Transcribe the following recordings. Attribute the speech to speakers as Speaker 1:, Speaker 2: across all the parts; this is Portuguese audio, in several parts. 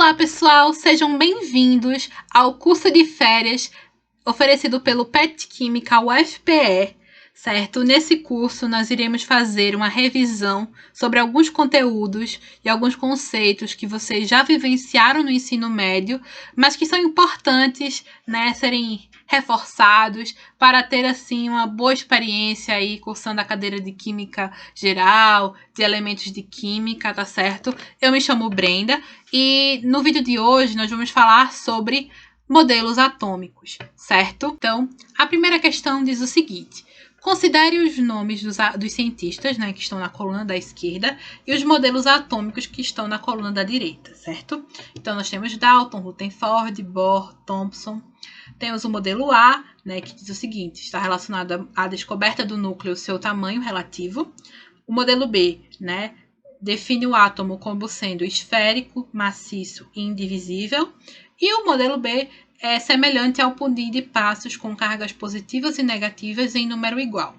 Speaker 1: Olá, pessoal! Sejam bem-vindos ao curso de férias oferecido pelo PET Química UFPE, certo? Nesse curso, nós iremos fazer uma revisão sobre alguns conteúdos e alguns conceitos que vocês já vivenciaram no ensino médio, mas que são importantes, né, serem reforçados para ter, assim, uma boa experiência aí cursando a cadeira de Química Geral, de Elementos de Química, tá certo? Eu me chamo Brenda e no vídeo de hoje nós vamos falar sobre modelos atômicos, certo? Então, a primeira questão diz o seguinte: considere os nomes dos cientistas, né, que estão na coluna da esquerda e os modelos atômicos que estão na coluna da direita, certo? Então, nós temos Dalton, Rutherford, Bohr, Thomson. Temos o modelo A, né, que diz o seguinte: está relacionado à descoberta do núcleo e seu tamanho relativo. O modelo B, né, define o átomo como sendo esférico, maciço e indivisível. E o modelo B é semelhante ao pudim de passos com cargas positivas e negativas em número igual.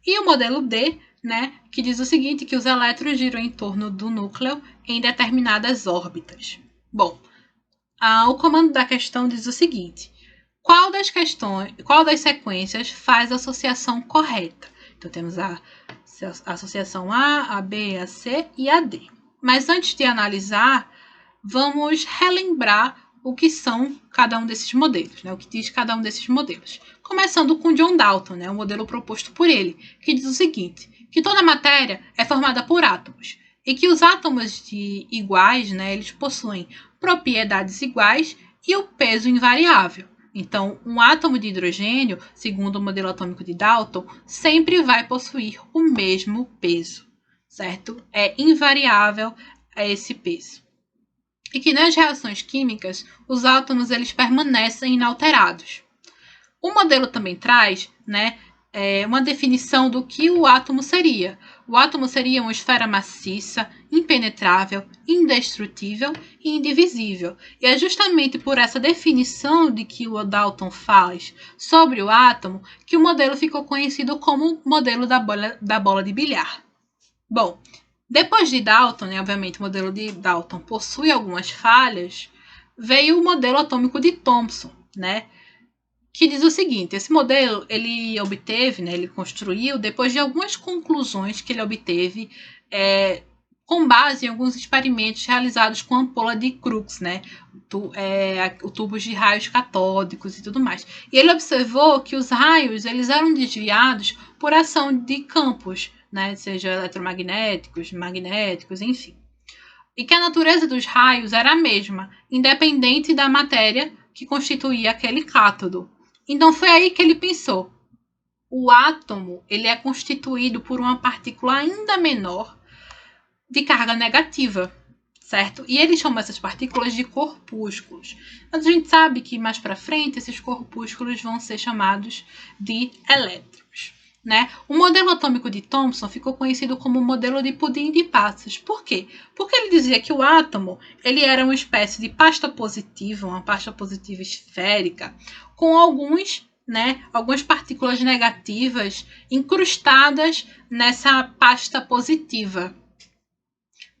Speaker 1: E o modelo D, né, que diz o seguinte, que os elétrons giram em torno do núcleo em determinadas órbitas. Bom, o comando da questão diz o seguinte: qual das sequências faz a associação correta? Então, temos a associação A, a B, a C e a D. Mas antes de analisar, vamos relembrar o que são cada um desses modelos, né? O que diz cada um desses modelos. Começando com John Dalton, né? O modelo proposto por ele, que diz o seguinte: que toda matéria é formada por átomos e que os átomos iguais, né, eles possuem propriedades iguais e o peso invariável. Então, um átomo de hidrogênio, segundo o modelo atômico de Dalton, sempre vai possuir o mesmo peso, certo? É invariável esse peso. E que nas reações químicas, os átomos eles permanecem inalterados. O modelo também traz, né, uma definição do que o átomo seria. O átomo seria uma esfera maciça, impenetrável, indestrutível e indivisível. E é justamente por essa definição de que o Dalton faz sobre o átomo que o modelo ficou conhecido como modelo da bola de bilhar. Bom, depois de Dalton, né, obviamente o modelo de Dalton possui algumas falhas, veio o modelo atômico de Thomson, né, que diz o seguinte: esse modelo ele obteve, né, ele construiu depois de algumas conclusões que ele obteve com base em alguns experimentos realizados com a ampola de Crookes, né, tubos de raios catódicos e tudo mais. E ele observou que os raios eles eram desviados por ação de campos, né, seja eletromagnéticos, magnéticos, enfim. E que a natureza dos raios era a mesma, independente da matéria que constituía aquele cátodo. Então foi aí que ele pensou: o átomo ele é constituído por uma partícula ainda menor de carga negativa, certo? E ele chama essas partículas de corpúsculos. Mas a gente sabe que mais para frente esses corpúsculos vão ser chamados de elétrons, né? O modelo atômico de Thomson ficou conhecido como o modelo de pudim de passas. Por quê? Porque ele dizia que o átomo ele era uma espécie de pasta positiva, uma pasta positiva esférica, com algumas partículas negativas incrustadas nessa pasta positiva.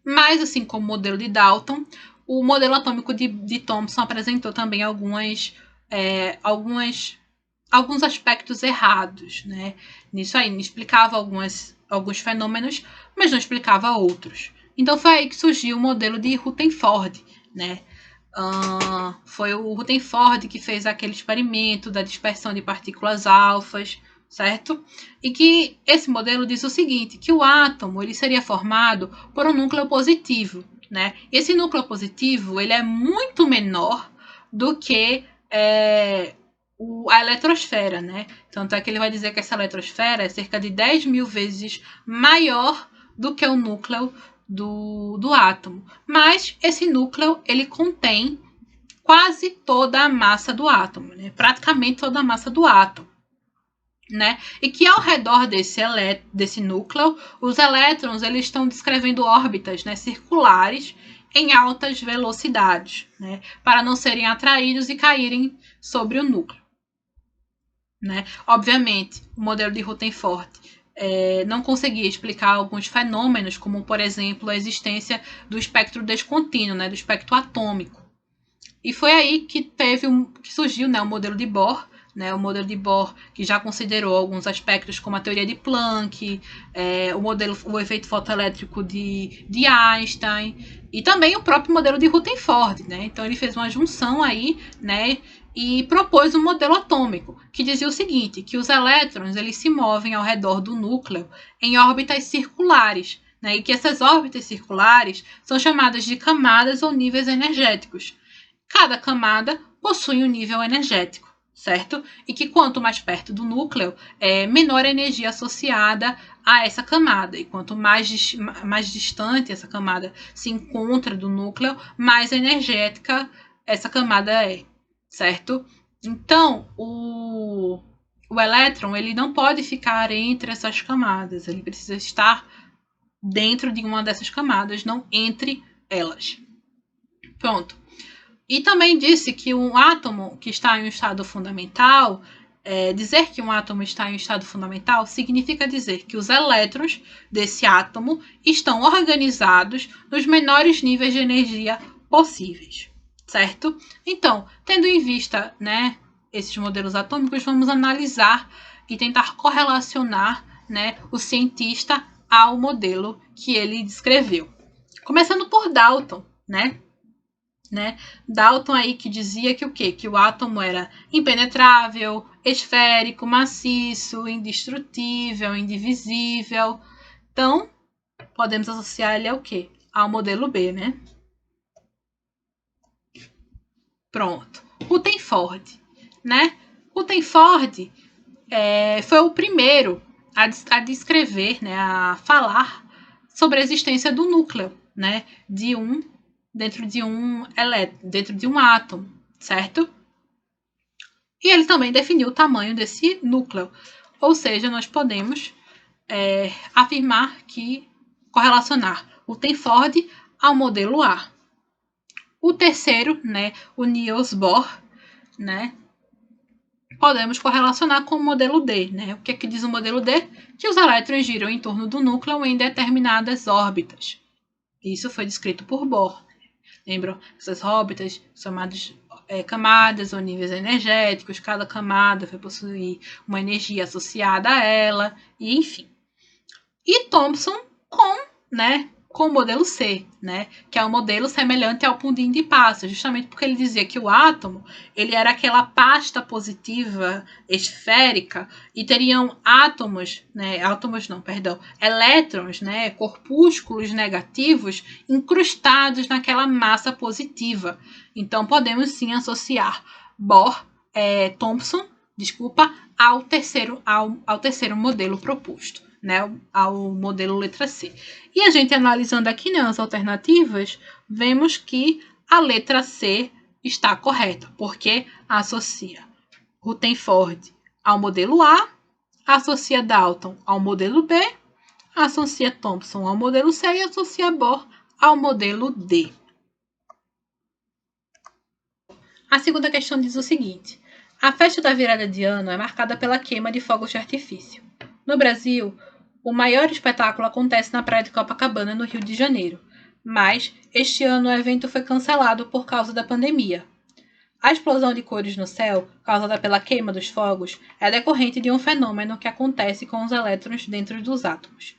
Speaker 1: Mas, assim como o modelo de Dalton, o modelo atômico de Thomson apresentou também alguns aspectos errados, né? Nisso aí, explicava alguns fenômenos, mas não explicava outros. Então foi aí que surgiu o modelo de Rutherford, né? Foi o Rutherford que fez aquele experimento da dispersão de partículas alfas, certo? E que esse modelo diz o seguinte, que o átomo ele seria formado por um núcleo positivo, né? E esse núcleo positivo ele é muito menor do que a eletrosfera, né? Tanto é que ele vai dizer que essa eletrosfera é cerca de 10.000 vezes maior do que o núcleo do átomo. Mas esse núcleo ele contém quase toda a massa do átomo, né? Praticamente toda a massa do átomo. Né? E que ao redor desse núcleo, os elétrons eles estão descrevendo órbitas, né, circulares em altas velocidades, né, para não serem atraídos e caírem sobre o núcleo. Né? Obviamente, o modelo de Rutherford não conseguia explicar alguns fenômenos, como, por exemplo, a existência do espectro descontínuo, né, do espectro atômico. E foi aí que surgiu, né, o modelo de Bohr, né, o modelo de Bohr que já considerou alguns aspectos como a teoria de Planck, o efeito fotoelétrico de Einstein e também o próprio modelo de Rutherford, né? Então ele fez uma junção aí, né, e propôs um modelo atômico que dizia o seguinte, que os elétrons eles se movem ao redor do núcleo em órbitas circulares, né, e que essas órbitas circulares são chamadas de camadas ou níveis energéticos. Cada camada possui um nível energético, certo? E que quanto mais perto do núcleo, menor a energia associada a essa camada. E quanto mais distante essa camada se encontra do núcleo, mais energética essa camada é, certo? Então, o elétron ele não pode ficar entre essas camadas, ele precisa estar dentro de uma dessas camadas, não entre elas. Pronto. E também disse que um átomo que está em um estado fundamental, dizer que um átomo está em um estado fundamental significa dizer que os elétrons desse átomo estão organizados nos menores níveis de energia possíveis, certo? Então, tendo em vista, né, esses modelos atômicos, vamos analisar e tentar correlacionar, né, o cientista ao modelo que ele descreveu. Começando por Dalton, né? Dalton aí que dizia que o quê? Que o átomo era impenetrável, esférico, maciço, indestrutível, indivisível. Então, podemos associar ele ao quê? Ao modelo B, né? Pronto. Rutherford, né? Rutherford foi o primeiro a descrever, né, a falar sobre a existência do núcleo, né, dentro de um átomo, certo? E ele também definiu o tamanho desse núcleo. Ou seja, nós podemos afirmar que correlacionar o Rutherford ao modelo A. O terceiro, né, o Niels Bohr, né, podemos correlacionar com o modelo D, né? O que é que diz o modelo D? Que os elétrons giram em torno do núcleo em determinadas órbitas. Isso foi descrito por Bohr. Lembram? Essas órbitas chamadas camadas ou níveis energéticos, cada camada vai possuir uma energia associada a ela, e enfim. E Thomson com o modelo C, né, que é um modelo semelhante ao pudim de passa, justamente porque ele dizia que o átomo ele era aquela pasta positiva esférica e teriam elétrons, né, corpúsculos negativos incrustados naquela massa positiva. Então podemos sim associar Thomson, ao terceiro modelo proposto, né, ao modelo letra C. E a gente analisando aqui, né, as alternativas, vemos que a letra C está correta, porque associa Rutherford ao modelo A, associa Dalton ao modelo B, associa Thomson ao modelo C e associa Bohr ao modelo D. A segunda questão diz o seguinte: a festa da virada de ano é marcada pela queima de fogos de artifício. No Brasil, o maior espetáculo acontece na praia de Copacabana, no Rio de Janeiro, mas este ano o evento foi cancelado por causa da pandemia. A explosão de cores no céu, causada pela queima dos fogos, é decorrente de um fenômeno que acontece com os elétrons dentro dos átomos,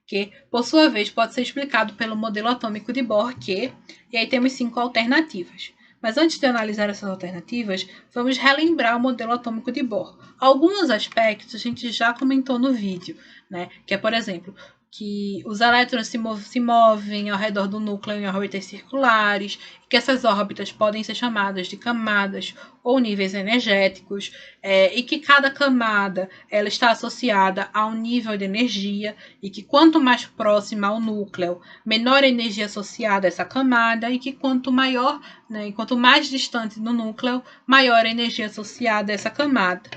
Speaker 1: que, por sua vez, pode ser explicado pelo modelo atômico de Bohr, e aí temos 5 alternativas. Mas antes de analisar essas alternativas, vamos relembrar o modelo atômico de Bohr. Alguns aspectos a gente já comentou no vídeo, né? Que é, por exemplo, que os elétrons se movem ao redor do núcleo em órbitas circulares, e que essas órbitas podem ser chamadas de camadas ou níveis energéticos, e que cada camada ela está associada a um nível de energia, e que quanto mais próxima ao núcleo, menor a energia associada a essa camada, e que quanto mais distante do núcleo, maior a energia associada a essa camada.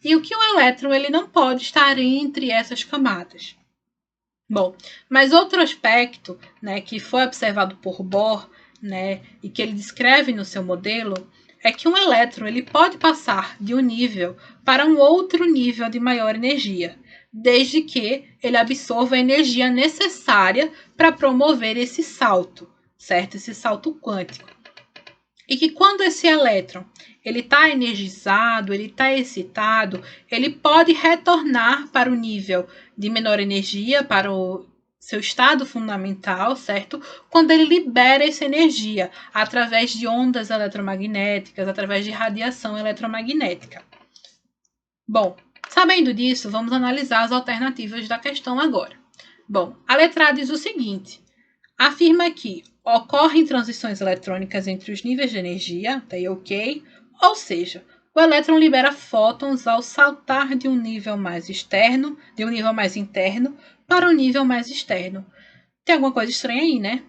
Speaker 1: E o que o elétron ele não pode estar entre essas camadas. Bom, mas outro aspecto, né, que foi observado por Bohr, né, e que ele descreve no seu modelo, é que um elétron ele pode passar de um nível para um outro nível de maior energia, desde que ele absorva a energia necessária para promover esse salto, certo? Esse salto quântico. E que quando esse elétron ele está energizado, ele está excitado, ele pode retornar para o nível de menor energia, para o seu estado fundamental, certo? Quando ele libera essa energia através de ondas eletromagnéticas, através de radiação eletromagnética. Bom, sabendo disso, vamos analisar as alternativas da questão agora. Bom, a letra A diz o seguinte: afirma que ocorrem transições eletrônicas entre os níveis de energia, tá aí ok? Ou seja, o elétron libera fótons ao saltar de um nível mais externo, de um nível mais interno, para um nível mais externo. Tem alguma coisa estranha aí, né?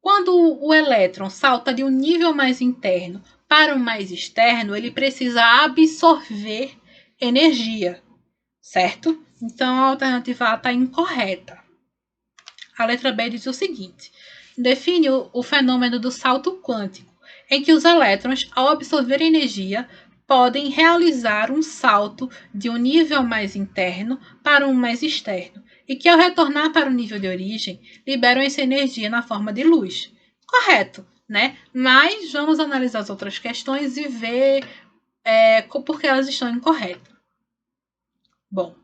Speaker 1: Quando o elétron salta de um nível mais interno para um mais externo, ele precisa absorver energia, certo? Então a alternativa A está incorreta. A letra B diz o seguinte: define o fenômeno do salto quântico, em que os elétrons, ao absorver energia, podem realizar um salto de um nível mais interno para um mais externo, e que ao retornar para o nível de origem, liberam essa energia na forma de luz. Correto, né? Mas vamos analisar as outras questões e ver por que elas estão incorretas. Bom,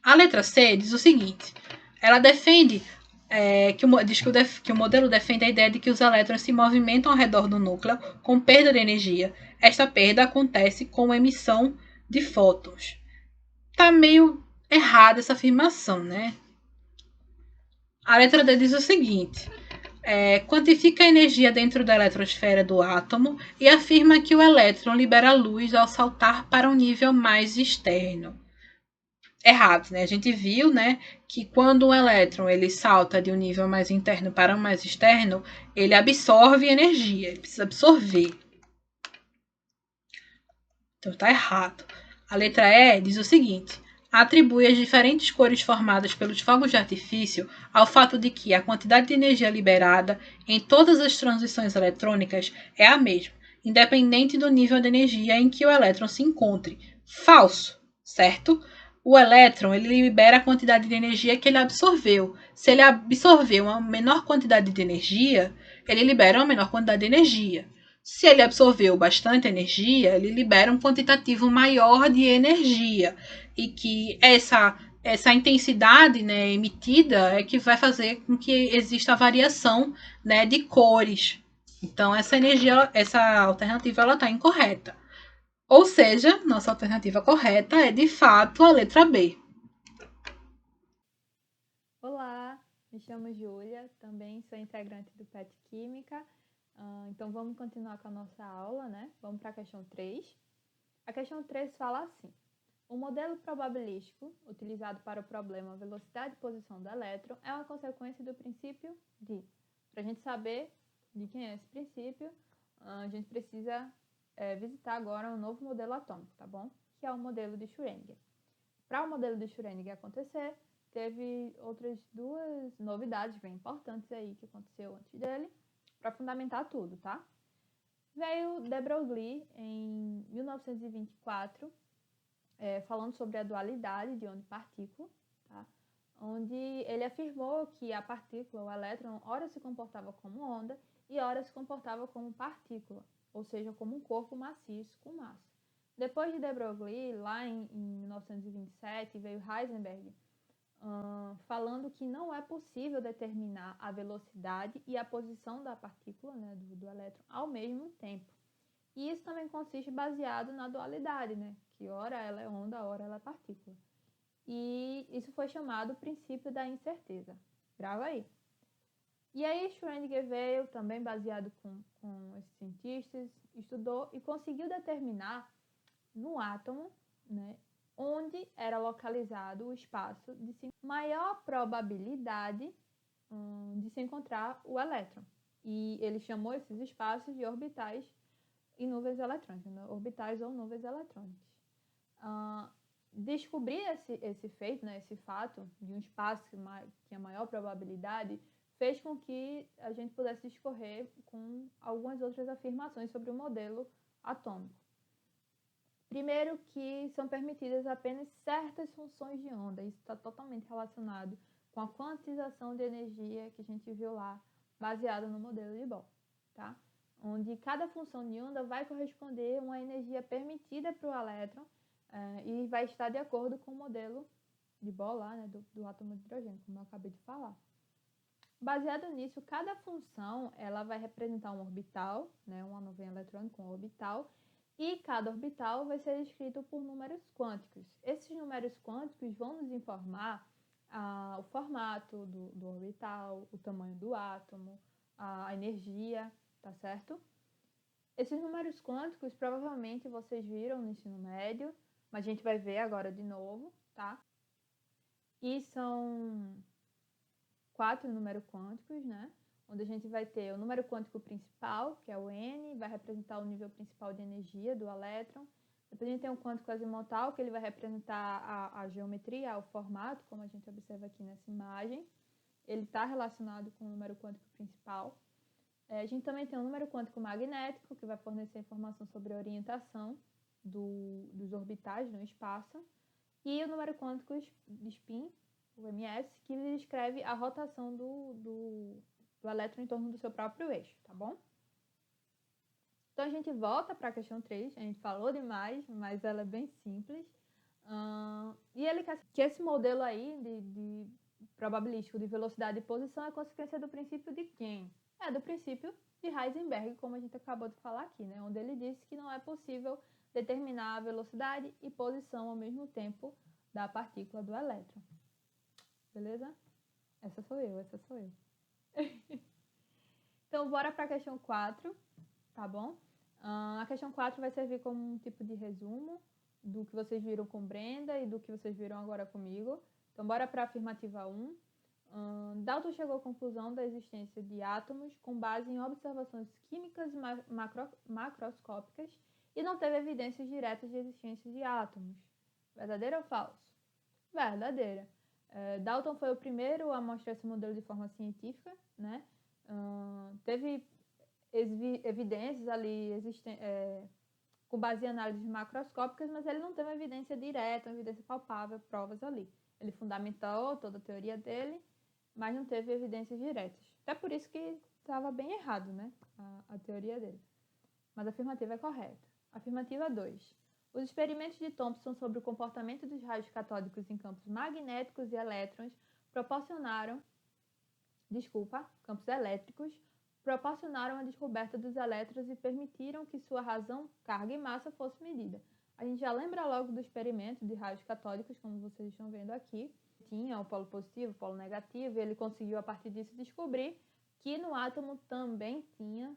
Speaker 1: a letra C diz o seguinte: ela defende que o modelo defende a ideia de que os elétrons se movimentam ao redor do núcleo com perda de energia. Esta perda acontece com a emissão de fótons. Tá meio errada essa afirmação, né? A letra D diz o seguinte: quantifica a energia dentro da eletrosfera do átomo e afirma que o elétron libera luz ao saltar para um nível mais externo. Errado, né? A gente viu, né, que quando um elétron ele salta de um nível mais interno para um mais externo, ele absorve energia, ele precisa absorver. Então tá errado. A letra E diz o seguinte: atribui as diferentes cores formadas pelos fogos de artifício ao fato de que a quantidade de energia liberada em todas as transições eletrônicas é a mesma, independente do nível de energia em que o elétron se encontre. Falso, certo? O elétron ele libera a quantidade de energia que ele absorveu. Se ele absorveu uma menor quantidade de energia, ele libera uma menor quantidade de energia. Se ele absorveu bastante energia, ele libera um quantitativo maior de energia. E que essa intensidade, né, emitida é que vai fazer com que exista a variação, né, de cores. Então, essa alternativa ela está incorreta. Ou seja, nossa alternativa correta é, de fato, a letra B.
Speaker 2: Olá, me chamo Júlia, também sou integrante do PET Química. Então vamos continuar com a nossa aula, né? Vamos para a questão 3. A questão 3 fala assim: o modelo probabilístico utilizado para o problema velocidade e posição do elétron é uma consequência do princípio de. Para a gente saber de quem é esse princípio, a gente precisa visitar agora um novo modelo atômico, tá bom? Que é o modelo de Schrödinger. Para o modelo de Schrödinger acontecer, teve outras duas novidades bem importantes aí que aconteceu antes dele, para fundamentar tudo, tá? Veio de Broglie em 1924, falando sobre a dualidade de onda e partícula, tá? Onde ele afirmou que a partícula, o elétron, ora se comportava como onda e ora se comportava como partícula, ou seja, como um corpo maciço com massa. Depois de de Broglie, lá em 1927, veio Heisenberg falando que não é possível determinar a velocidade e a posição da partícula, né, do elétron, ao mesmo tempo. E isso também consiste baseado na dualidade, né, que ora ela é onda, ora ela é partícula. E isso foi chamado princípio da incerteza. Grava aí. E aí Schrödinger veio, também baseado com esses cientistas, estudou e conseguiu determinar no átomo, né, onde era localizado o espaço de maior probabilidade de se encontrar o elétron. E ele chamou esses espaços de orbitais e nuvens eletrônicas, né? Orbitais ou nuvens eletrônicas. Descobrir esse feito, né, esse fato de um espaço que tinha maior probabilidade, fez com que a gente pudesse discorrer com algumas outras afirmações sobre o modelo atômico. Primeiro que são permitidas apenas certas funções de onda. Isso está totalmente relacionado com a quantização de energia que a gente viu lá, baseada no modelo de Bohr, tá? Onde cada função de onda vai corresponder a uma energia permitida para o elétron e vai estar de acordo com o modelo de Bohr lá, né, do átomo de hidrogênio, como eu acabei de falar. Baseado nisso, cada função ela vai representar um orbital, né, uma nuvem eletrônica, um orbital, e cada orbital vai ser descrito por números quânticos. Esses números quânticos vão nos informar o formato do orbital, o tamanho do átomo, a energia, tá certo? Esses números quânticos provavelmente vocês viram no ensino médio, mas a gente vai ver agora de novo, tá? E são 4 números quânticos, né? Onde a gente vai ter o número quântico principal, que é o N, vai representar o nível principal de energia do elétron. Depois a gente tem o quântico azimutal, que ele vai representar a geometria, o formato, como a gente observa aqui nessa imagem. Ele está relacionado com o número quântico principal. A gente também tem o número quântico magnético, que vai fornecer informação sobre a orientação dos orbitais no espaço. E o número quântico de spin, o ms, que descreve a rotação do elétron em torno do seu próprio eixo, tá bom? Então a gente volta para a questão 3, a gente falou demais, mas ela é bem simples. E ele quer que esse modelo aí de probabilístico de velocidade e posição é consequência do princípio de quem? É do princípio de Heisenberg, como a gente acabou de falar aqui, né? Onde ele disse que não é possível determinar a velocidade e posição ao mesmo tempo da partícula do elétron. Beleza? Essa sou eu. Então, bora para a questão 4, tá bom? A questão 4 vai servir como um tipo de resumo do que vocês viram com Brenda e do que vocês viram agora comigo. Então, bora para a afirmativa 1. Dalton chegou à conclusão da existência de átomos com base em observações químicas macroscópicas e não teve evidências diretas de existência de átomos. Verdadeiro ou falso? Verdadeira. Dalton foi o primeiro a mostrar esse modelo de forma científica, né? Teve evidências ali com base em análises macroscópicas, mas ele não teve uma evidência direta, uma evidência palpável, provas ali. Ele fundamentou toda a teoria dele, mas não teve evidências diretas. Até por isso que estava bem errado, né? A teoria dele. Mas a afirmativa é correta. Afirmativa 2. Os experimentos de Thomson sobre o comportamento dos raios catódicos em campos magnéticos e campos elétricos, proporcionaram a descoberta dos elétrons e permitiram que sua razão, carga e massa fosse medida. A gente já lembra logo do experimento de raios catódicos, como vocês estão vendo aqui. Tinha o polo positivo, o polo negativo, e ele conseguiu, a partir disso, descobrir que no átomo também tinha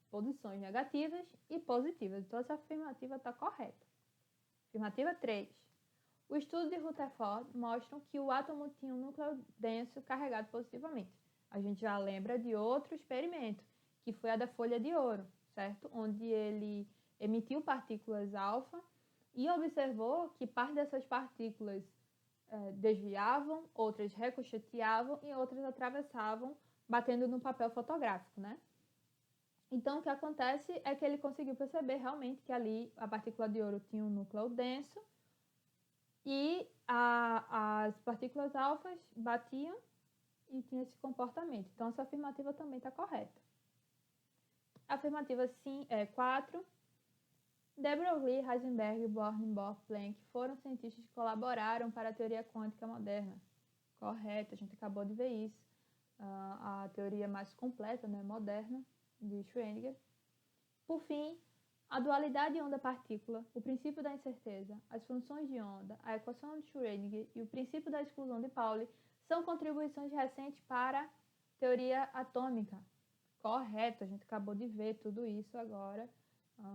Speaker 2: posições negativas e positivas. Então, essa afirmativa está correta. Afirmativa 3. O estudo de Rutherford mostra que o átomo tinha um núcleo denso carregado positivamente. A gente já lembra de outro experimento, que foi a da folha de ouro, certo? Onde ele emitiu partículas alfa e observou que parte dessas partículas desviavam, outras ricocheteavam e outras atravessavam, batendo no papel fotográfico, né? Então, o que acontece é que ele conseguiu perceber realmente que ali a partícula de ouro tinha um núcleo denso e as partículas alfas batiam e tinha esse comportamento. Então, essa afirmativa também está correta. Afirmativa 4. De Broglie, Heisenberg, Born, Bohr, Planck foram cientistas que colaboraram para a teoria quântica moderna. Correto, a gente acabou de ver isso. A teoria mais completa, né, moderna, de Schrödinger. Por fim, a dualidade onda-partícula, o princípio da incerteza, as funções de onda, a equação de Schrödinger e o princípio da exclusão de Pauli são contribuições recentes para a teoria atômica. Correto, a gente acabou de ver tudo isso agora.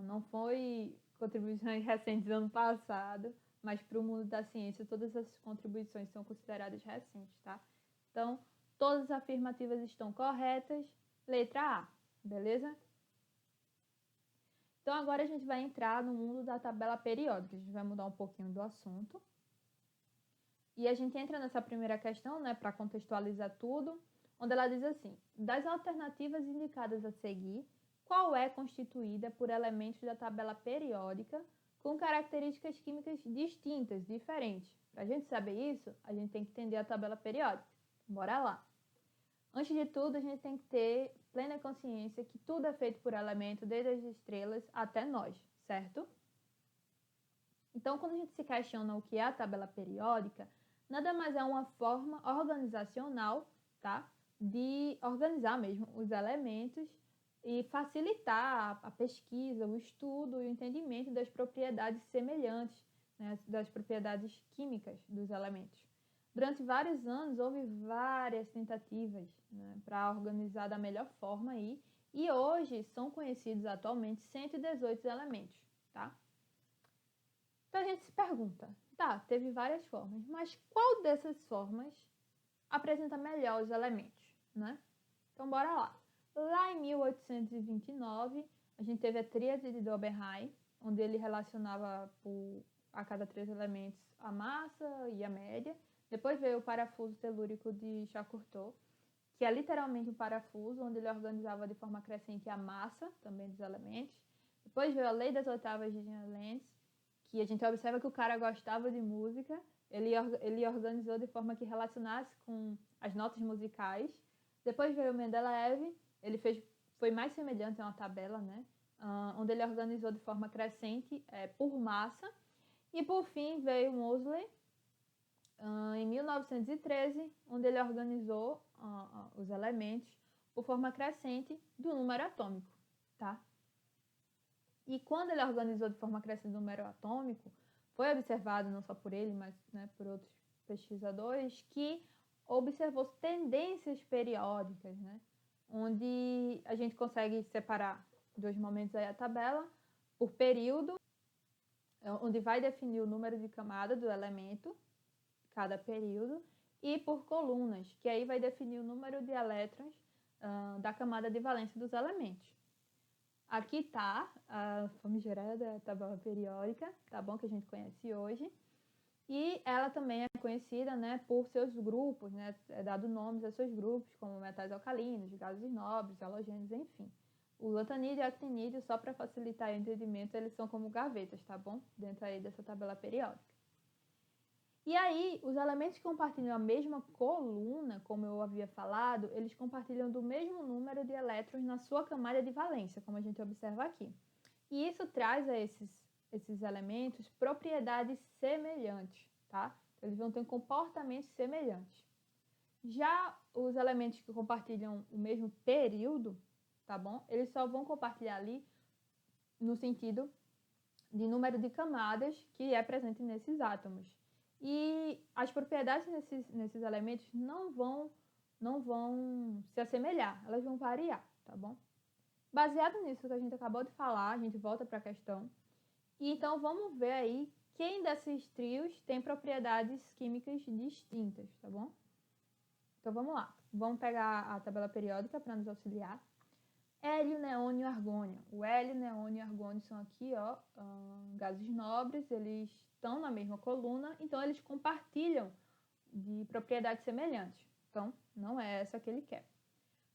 Speaker 2: Não foi contribuições recentes do ano passado, mas para o mundo da ciência todas essas contribuições são consideradas recentes, tá? Então, todas as afirmativas estão corretas. Letra A, beleza? Então, agora a gente vai entrar no mundo da tabela periódica. A gente vai mudar um pouquinho do assunto. E a gente entra nessa primeira questão, né, para contextualizar tudo, onde ela diz assim: das alternativas indicadas a seguir, qual é constituída por elementos da tabela periódica com características químicas distintas, diferentes. Para a gente saber isso, a gente tem que entender a tabela periódica. Bora lá! Antes de tudo, a gente tem que ter plena consciência que tudo é feito por elemento, desde as estrelas até nós, certo? Então, quando a gente se questiona o que é a tabela periódica, nada mais é uma forma organizacional, tá? De organizar mesmo os elementos e facilitar a pesquisa, o estudo e o entendimento das propriedades semelhantes, né? Das propriedades químicas dos elementos. Durante vários anos, houve várias tentativas, né, para organizar da melhor forma aí, e hoje são conhecidos atualmente 118 elementos, tá? Então a gente se pergunta, tá, teve várias formas, mas qual dessas formas apresenta melhor os elementos, né? Então bora lá. Lá em 1829, a gente teve a tríade de Doberein, onde ele relacionava a cada 3 elementos a massa e a média. Depois veio o parafuso telúrico de Chacortot, que é literalmente um parafuso, onde ele organizava de forma crescente a massa também dos elementos. Depois veio a lei das oitavas de Jean Lenz, que a gente observa que o cara gostava de música, ele organizou de forma que relacionasse com as notas musicais. Depois veio o Mendeleev, foi mais semelhante a uma tabela, né? Onde ele organizou de forma crescente por massa. E por fim veio Moseley, em 1913, onde ele organizou os elementos por forma crescente do número atômico, tá? E quando ele organizou de forma crescente o número atômico, foi observado, não só por ele, mas, né, por outros pesquisadores, que observou tendências periódicas, né? Onde a gente consegue separar 2 momentos aí a tabela por período, onde vai definir o número de camada do elemento, cada período, e por colunas, que aí vai definir o número de elétrons da camada de valência dos elementos. Aqui está a famigerada tabela periódica, tá bom? Que a gente conhece hoje. E ela também é conhecida, né, por seus grupos, né? É dado nomes a seus grupos, como metais alcalinos, gases nobres, halogênios, enfim. O lantanídeo e o actinídeo, só para facilitar o entendimento, eles são como gavetas, tá bom? Dentro aí dessa tabela periódica. E aí, os elementos que compartilham a mesma coluna, como eu havia falado, eles compartilham do mesmo número de elétrons na sua camada de valência, como a gente observa aqui. E isso traz a esses elementos propriedades semelhantes, tá? Eles vão ter comportamentos semelhantes. Já os elementos que compartilham o mesmo período, tá bom? Eles só vão compartilhar ali no sentido de número de camadas que é presente nesses átomos. E as propriedades nesses elementos não vão se assemelhar, elas vão variar, tá bom? Baseado nisso que a gente acabou de falar, a gente volta para a questão. E então vamos ver aí quem desses trios tem propriedades químicas distintas, tá bom? Então vamos lá, vamos pegar a tabela periódica para nos auxiliar. Hélio, neônio e argônio. O hélio, neônio e argônio são aqui, ó, gases nobres, eles estão na mesma coluna, então eles compartilham de propriedades semelhantes. Então, não é essa que ele quer.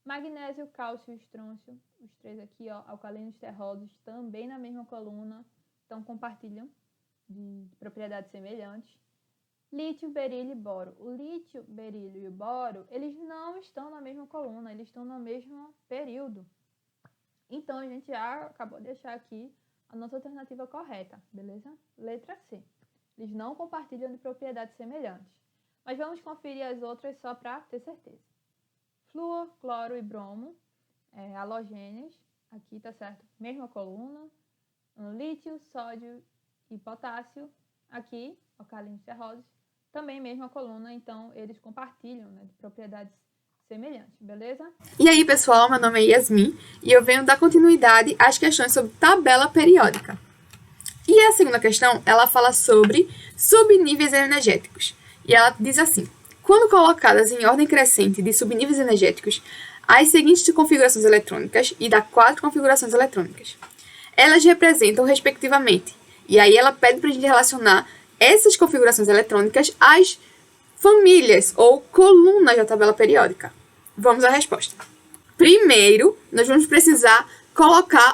Speaker 2: Magnésio, cálcio e estrôncio, os 3 aqui, ó, alcalinos terrosos, também na mesma coluna, então compartilham de propriedades semelhantes. Lítio, berílio e boro. O lítio, berílio e o boro, eles não estão na mesma coluna, eles estão no mesmo período. Então, a gente já acabou de deixar aqui a nossa alternativa correta, beleza? Letra C. Eles não compartilham de propriedades semelhantes. Mas vamos conferir as outras só para ter certeza. Flúor, cloro e bromo, halogênios, aqui tá certo, mesma coluna. Lítio, sódio e potássio, aqui, alcalinos terrosos, também mesma coluna, então eles compartilham, né, de propriedades semelhantes, beleza?
Speaker 3: E aí, pessoal, meu nome é Yasmin e eu venho dar continuidade às questões sobre tabela periódica. E a segunda questão, ela fala sobre subníveis energéticos. E ela diz assim: quando colocadas em ordem crescente de subníveis energéticos, as seguintes configurações eletrônicas, e dá 4 configurações eletrônicas. Elas representam, respectivamente, e aí ela pede para a gente relacionar essas configurações eletrônicas às famílias ou colunas da tabela periódica. Vamos à resposta. Primeiro, nós vamos precisar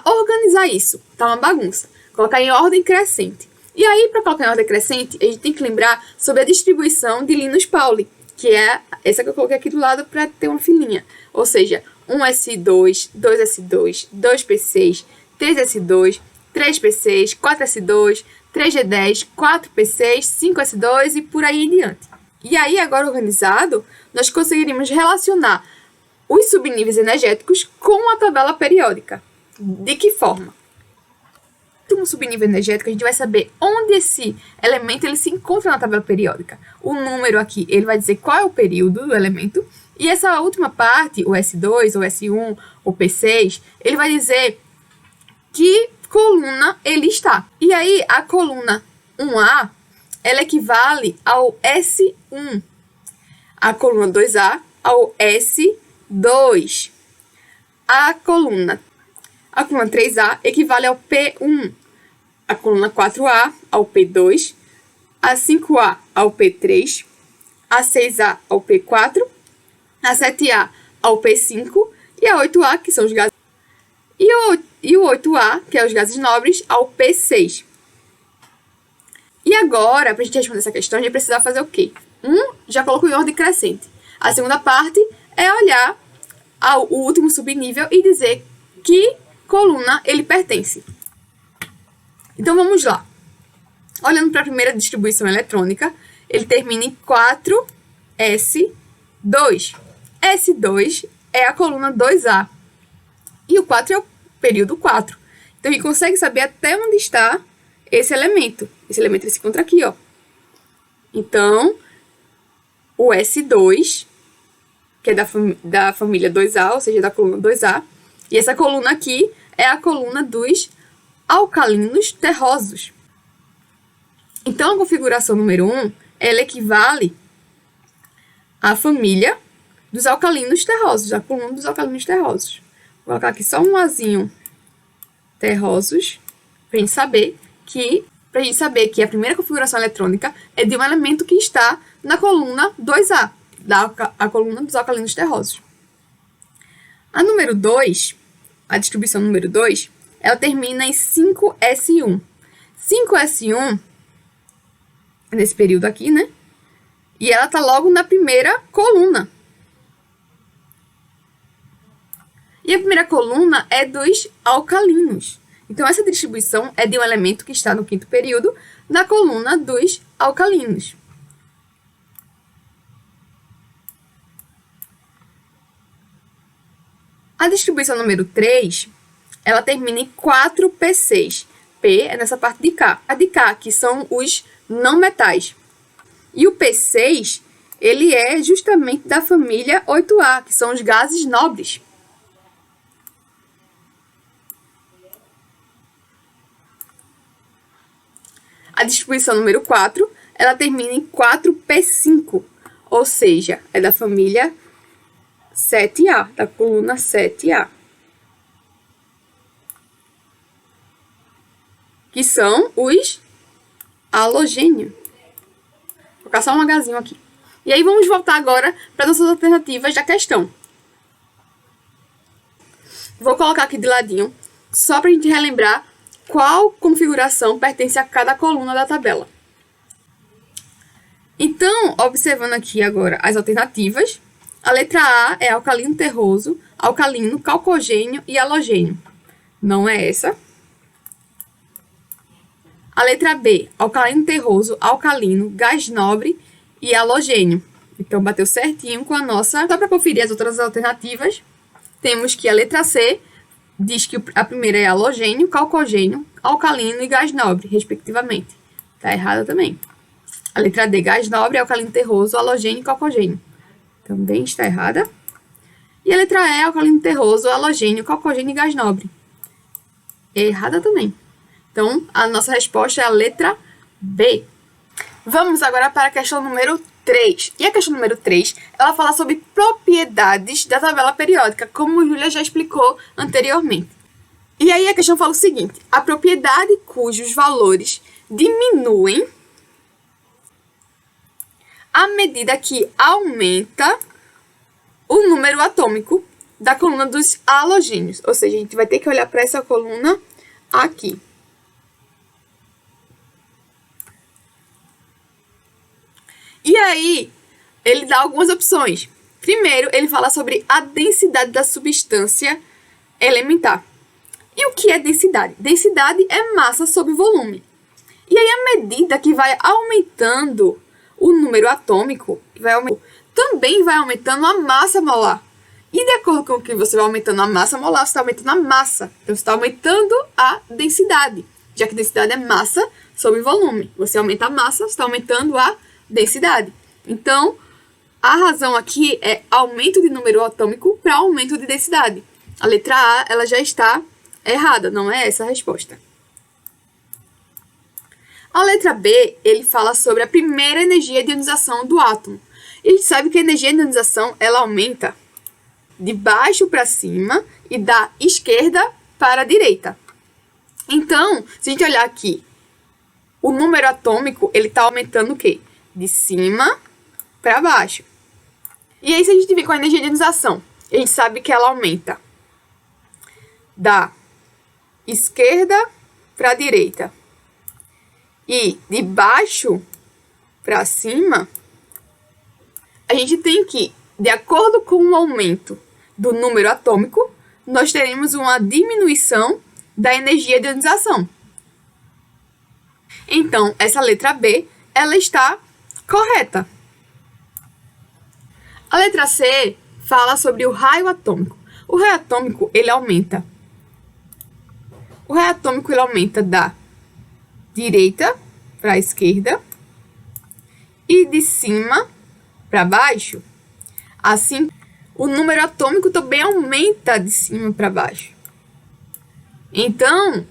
Speaker 3: organizar isso. Tá uma bagunça. Colocar em ordem crescente. E aí, para colocar em ordem crescente, a gente tem que lembrar sobre a distribuição de Linus Pauling, que é essa que eu coloquei aqui do lado para ter uma filinha. Ou seja, 1S2, 2S2, 2P6, 3S2, 3P6, 4S2, 3G10, 4P6, 5S2 e por aí em diante. E aí, agora organizado, nós conseguiríamos relacionar os subníveis energéticos com a tabela periódica. De que forma? No subnível energético, a gente vai saber onde esse elemento ele se encontra na tabela periódica. O número aqui, ele vai dizer qual é o período do elemento. E essa última parte, o S2, o S1, o P6, ele vai dizer que coluna ele está. E aí, a coluna 1A, ela equivale ao S1. A coluna 2A ao S2. A coluna 3A equivale ao P1. A coluna 4A ao P2. A 5A ao P3. A 6A ao P4. A 7A ao P5. E a 8A, que são os gases. E o 8A, que é os gases nobres, ao P6. E agora, para a gente responder essa questão, a gente precisa fazer o quê? Já colocou em ordem crescente. A segunda parte é olhar o último subnível e dizer que coluna ele pertence. Então, vamos lá. Olhando para a primeira distribuição eletrônica, ele termina em 4S2. S2 é a coluna 2A. E o 4 é o período 4. Então, a gente consegue saber até onde está esse elemento. Esse elemento ele se encontra aqui, ó. Então, o S2, que é da família 2A, ou seja, da coluna 2A. E essa coluna aqui é a coluna dos alcalinos terrosos. Então, a configuração número 1, ela equivale à família dos alcalinos terrosos, a coluna dos alcalinos terrosos. Vou colocar aqui só um Azinho terrosos, para a gente saber que a primeira configuração eletrônica é de um elemento que está na coluna 2A, a coluna dos alcalinos terrosos. A número 2, a distribuição número 2, ela termina em 5S1. 5S1, nesse período aqui, né? E ela está logo na primeira coluna. E a primeira coluna é dos alcalinos. Então, essa distribuição é de um elemento que está no quinto período, na coluna dos alcalinos. A distribuição número 3, ela termina em 4P6. P é nessa parte de cá. A de cá, que são os não metais. E o P6, ele é justamente da família 8A, que são os gases nobres. A distribuição número 4, ela termina em 4P5, ou seja, é da família 7A, da coluna 7A. Que são os halogênios. Vou colocar só um Hzinho aqui. E aí vamos voltar agora para as nossas alternativas da questão. Vou colocar aqui de ladinho, só para a gente relembrar qual configuração pertence a cada coluna da tabela. Então, observando aqui agora as alternativas, a letra A é alcalino terroso, alcalino, calcogênio e halogênio. Não é essa. A letra B, alcalino terroso, alcalino, gás nobre e halogênio. Então, bateu certinho com a nossa... Só para conferir as outras alternativas, temos que a letra C diz que a primeira é halogênio, calcogênio, alcalino e gás nobre, respectivamente. Está errada também. A letra D, gás nobre, alcalino terroso, halogênio e calcogênio. Também está errada. E a letra E, alcalino terroso, halogênio, calcogênio e gás nobre. Errada também. Então, a nossa resposta é a letra B. Vamos agora para a questão número 3. E a questão número 3, ela fala sobre propriedades da tabela periódica, como a Júlia já explicou anteriormente. E aí a questão fala o seguinte: a propriedade cujos valores diminuem à medida que aumenta o número atômico da coluna dos halogênios. Ou seja, a gente vai ter que olhar para essa coluna aqui. E aí, ele dá algumas opções. Primeiro, ele fala sobre a densidade da substância elementar. E o que é densidade? Densidade é massa sobre volume. E aí, à medida que vai aumentando o número atômico, também vai aumentando a massa molar. E de acordo com o que você vai aumentando a massa molar, você está aumentando a massa. Então, você está aumentando a densidade. Já que densidade é massa sobre volume. Você aumenta a massa, você está aumentando a densidade. Então, a razão aqui é aumento de número atômico para aumento de densidade. A letra A, ela já está errada, não é essa a resposta. A letra B, ele fala sobre a primeira energia de ionização do átomo. E a gente sabe que a energia de ionização, ela aumenta de baixo para cima e da esquerda para a direita. Então, se a gente olhar aqui, o número atômico, ele está aumentando o quê? De cima para baixo. E aí, se a gente vir com a energia de ionização, a gente sabe que ela aumenta da esquerda para a direita e de baixo para cima, a gente tem que, de acordo com o aumento do número atômico, nós teremos uma diminuição da energia de ionização. Então, essa letra B, ela está correta. A letra C fala sobre o raio atômico. O raio atômico, ele aumenta. O raio atômico, ele aumenta da direita para a esquerda e de cima para baixo. Assim, o número atômico também aumenta de cima para baixo. Então,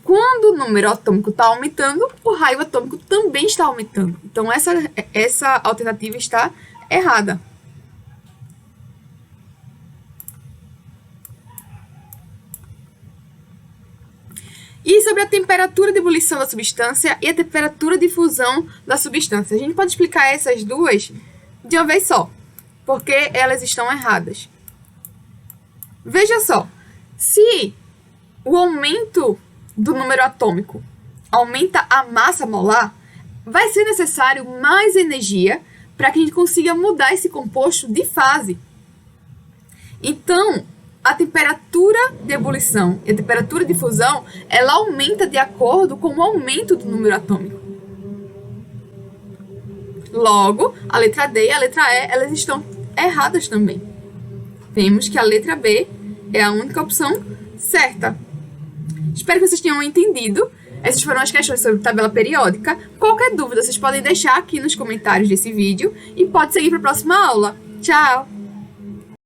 Speaker 3: quando o número atômico está aumentando, o raio atômico também está aumentando. Então, essa alternativa está errada. E sobre a temperatura de ebulição da substância e a temperatura de fusão da substância. A gente pode explicar essas duas de uma vez só, porque elas estão erradas. Veja só, se o aumento do número atômico aumenta a massa molar, vai ser necessário mais energia para que a gente consiga mudar esse composto de fase. Então, a temperatura de ebulição e a temperatura de fusão, ela aumenta de acordo com o aumento do número atômico. Logo, a letra D e a letra E, elas estão erradas também. Vemos que a letra B é a única opção certa. Espero que vocês tenham entendido. Essas foram as questões sobre tabela periódica. Qualquer dúvida, vocês podem deixar aqui nos comentários desse vídeo e pode seguir para a próxima aula. Tchau!